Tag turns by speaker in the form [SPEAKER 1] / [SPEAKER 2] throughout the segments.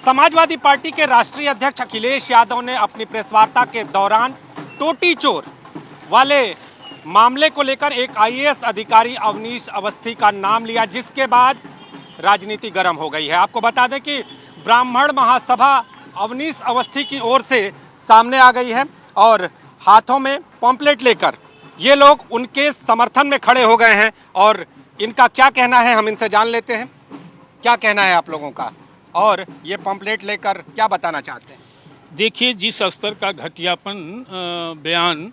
[SPEAKER 1] Samajwadi party के राष्ट्रीय अध्यक्ष अखिलेश यादव ने अपनी प्रेस वार्ता के दौरान टोटी चोर वाले मामले को लेकर एक आईएएस अधिकारी अवनीश अवस्थी का नाम लिया, जिसके बाद राजनीति गर्म हो गई है। आपको बता दें कि ब्राह्मण महासभा अवनीश अवस्थी की ओर से सामने आ गई है और हाथों में पॉम्पलेट लेकर ये लोग उनके समर्थन में खड़े हो गए हैं। और इनका क्या कहना है हम इनसे जान लेते हैं। क्या कहना है आप लोगों का और ये पॉम्पलेट लेकर क्या बताना चाहते हैं?
[SPEAKER 2] देखिए, जिस स्तर का घटियापन बयान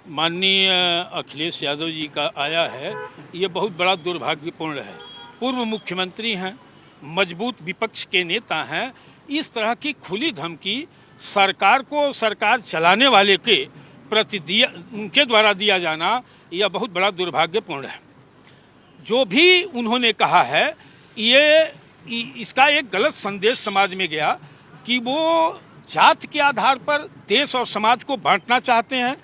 [SPEAKER 2] माननीय अखिलेश यादव जी का आया है, ये बहुत बड़ा दुर्भाग्यपूर्ण है। पूर्व मुख्यमंत्री हैं, मजबूत विपक्ष के नेता हैं, इस तरह की खुली धमकी सरकार को, सरकार चलाने वाले के प्रति उनके द्वारा दिया जाना, यह बहुत बड़ा दुर्भाग्यपूर्ण है। जो भी उन्होंने कहा है, इसका एक गलत संदेश समाज में गया कि वो जात के आधार पर देश और समाज को बांटना चाहते हैं।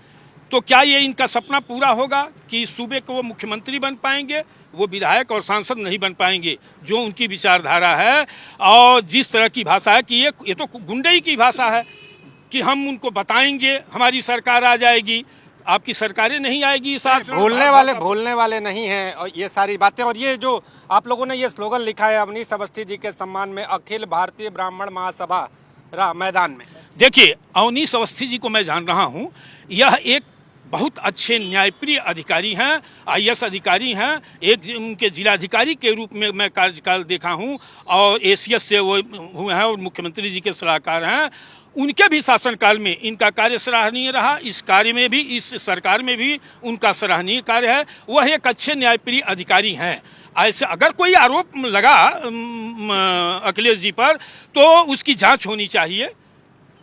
[SPEAKER 2] तो क्या ये इनका सपना पूरा होगा कि इस सूबे को वो मुख्यमंत्री बन पाएंगे? वो विधायक और सांसद नहीं बन पाएंगे। जो उनकी विचारधारा है और जिस तरह की भाषा है कि ये तो गुंडई की भाषा है कि हम उनको बताएंगे हमारी सरकार आ जाएगी। आपकी सरकारें नहीं आएगी।
[SPEAKER 1] भूलने वाले नहीं हैं और ये सारी बातें। और ये जो आप लोगों ने ये स्लोगन लिखा है अवनीश अवस्थी जी के सम्मान में, अखिल भारतीय ब्राह्मण महासभा मैदान में।
[SPEAKER 2] देखिए, अवनीश अवस्थी जी को मैं जान रहा हूँ। यह एक बहुत अच्छे न्यायप्रिय अधिकारी हैं, आईएएस अधिकारी हैं। एक उनके जिलाधिकारी के रूप में मैं कार्यकाल देखा हूँ और एसीएस से वो हुए हैं और मुख्यमंत्री जी के सलाहकार हैं। उनके भी शासनकाल में इनका कार्य सराहनीय रहा। इस कार्य में भी, इस सरकार में भी उनका सराहनीय कार्य है। वह एक अच्छे न्यायप्रिय अधिकारी हैं। ऐसे अगर कोई आरोप लगा अखिलेश जी पर तो उसकी जांच होनी चाहिए,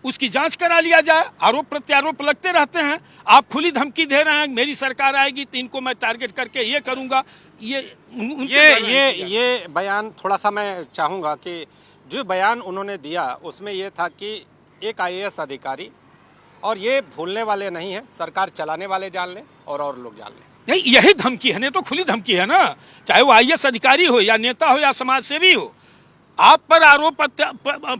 [SPEAKER 2] उसकी जांच करा लिया जाए। आरोप प्रत्यारोप लगते रहते हैं। आप खुली धमकी दे रहे हैं, मेरी सरकार आएगी तो इनको मैं टारगेट करके ये करूँगा।
[SPEAKER 1] ये बयान थोड़ा सा मैं चाहूँगा कि जो बयान उन्होंने दिया उसमें ये था कि एक आईएएस अधिकारी, और ये भूलने वाले नहीं है, सरकार चलाने वाले जान लें और लोग जान लें।
[SPEAKER 2] नहीं, यही धमकी है, नहीं तो खुली धमकी है ना। चाहे वो आईएएस अधिकारी हो या नेता हो या समाज सेवी हो, आप पर आरोप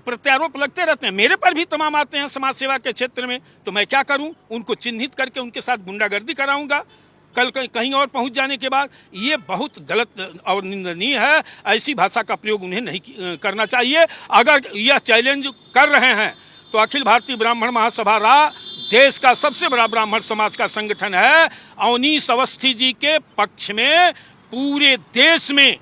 [SPEAKER 2] प्रत्यारोप लगते रहते हैं। मेरे पर भी तमाम आते हैं समाज सेवा के क्षेत्र में। तो मैं क्या करूं? उनको चिन्हित करके उनके साथ गुंडागर्दी कराऊंगा कल कहीं और पहुंच जाने के बाद। ये बहुत गलत और निंदनीय है। ऐसी भाषा का प्रयोग उन्हें नहीं करना चाहिए। अगर यह चैलेंज कर रहे हैं तो अखिल भारतीय ब्राह्मण महासभा देश का सबसे बड़ा ब्राह्मण समाज का संगठन है। अवनीश अवस्थी जी के पक्ष में पूरे देश में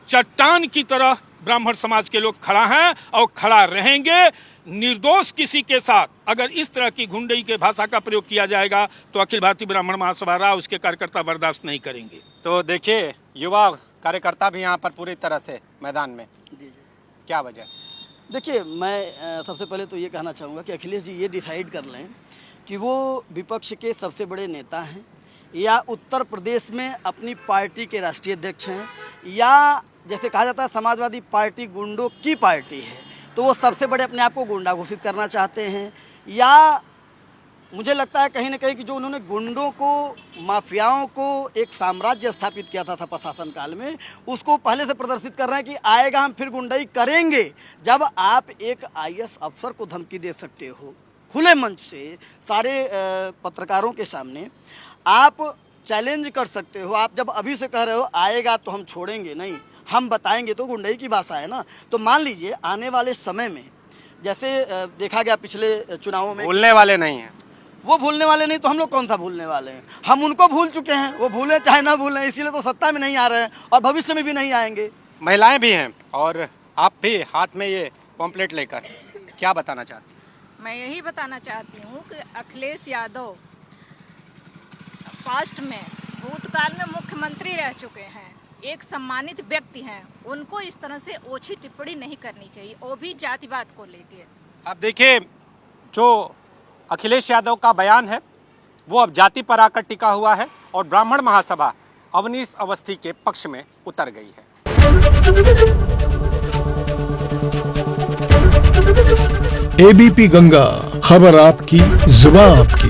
[SPEAKER 2] चट्टान की तरह ब्राह्मण समाज के लोग खड़ा हैं और खड़ा रहेंगे। निर्दोष किसी के साथ अगर इस तरह की गुंडई के भाषा का प्रयोग किया जाएगा तो अखिल भारतीय ब्राह्मण महासभा उसके कार्यकर्ता बर्दाश्त नहीं करेंगे।
[SPEAKER 1] तो देखिए, युवा कार्यकर्ता भी यहाँ पर पूरी तरह से मैदान में। क्या वजह?
[SPEAKER 3] देखिए, मैं सबसे पहले तो ये कहना चाहूँगा कि अखिलेश जी ये डिसाइड कर लें कि वो विपक्ष के सबसे बड़े नेता हैं या उत्तर प्रदेश में अपनी पार्टी के राष्ट्रीय अध्यक्ष हैं, या जैसे कहा जाता है समाजवादी पार्टी गुंडों की पार्टी है, तो वो सबसे बड़े अपने आप को गुंडा घोषित करना चाहते हैं। या मुझे लगता है कहीं ना कहीं कि जो उन्होंने गुंडों को, माफियाओं को एक साम्राज्य स्थापित किया था प्रशासन काल में, उसको पहले से प्रदर्शित कर रहे हैं कि आएगा हम फिर गुंडाई करेंगे। जब आप एक आईएएस अफसर को धमकी दे सकते हो खुले मंच से, सारे पत्रकारों के सामने आप चैलेंज कर सकते हो, आप जब अभी से कह रहे हो आएगा तो हम छोड़ेंगे नहीं, हम बताएंगे, तो गुंडई की भाषा है ना। तो मान लीजिए आने वाले समय में जैसे देखा गया पिछले चुनावों में,
[SPEAKER 1] भूलने वाले नहीं हैं।
[SPEAKER 3] वो भूलने वाले नहीं तो हम लोग कौन सा भूलने वाले हैं? हम उनको भूल चुके हैं, वो भूलें चाहे ना भूलें, इसीलिए तो सत्ता में नहीं आ रहे हैं और भविष्य में भी नहीं आएंगे।
[SPEAKER 1] महिलाएं भी हैं और आप भी हाथ में ये पॉम्पलेट लेकर क्या बताना चाहती हैं?
[SPEAKER 4] मैं यही बताना चाहती हूँ कि अखिलेश यादव पास्ट में, भूतकाल में मुख्यमंत्री रह चुके हैं, एक सम्मानित व्यक्ति हैं। उनको इस तरह से ओछी टिप्पणी नहीं करनी चाहिए, वो भी जातिवाद को लेके।
[SPEAKER 1] अब देखिए, जो अखिलेश यादव का बयान है वो अब जाति पर आकर टिका हुआ है और ब्राह्मण महासभा अवनीश अवस्थी के पक्ष में उतर गई है।
[SPEAKER 5] एबीपी गंगा, खबर आपकी, जुबान आपकी।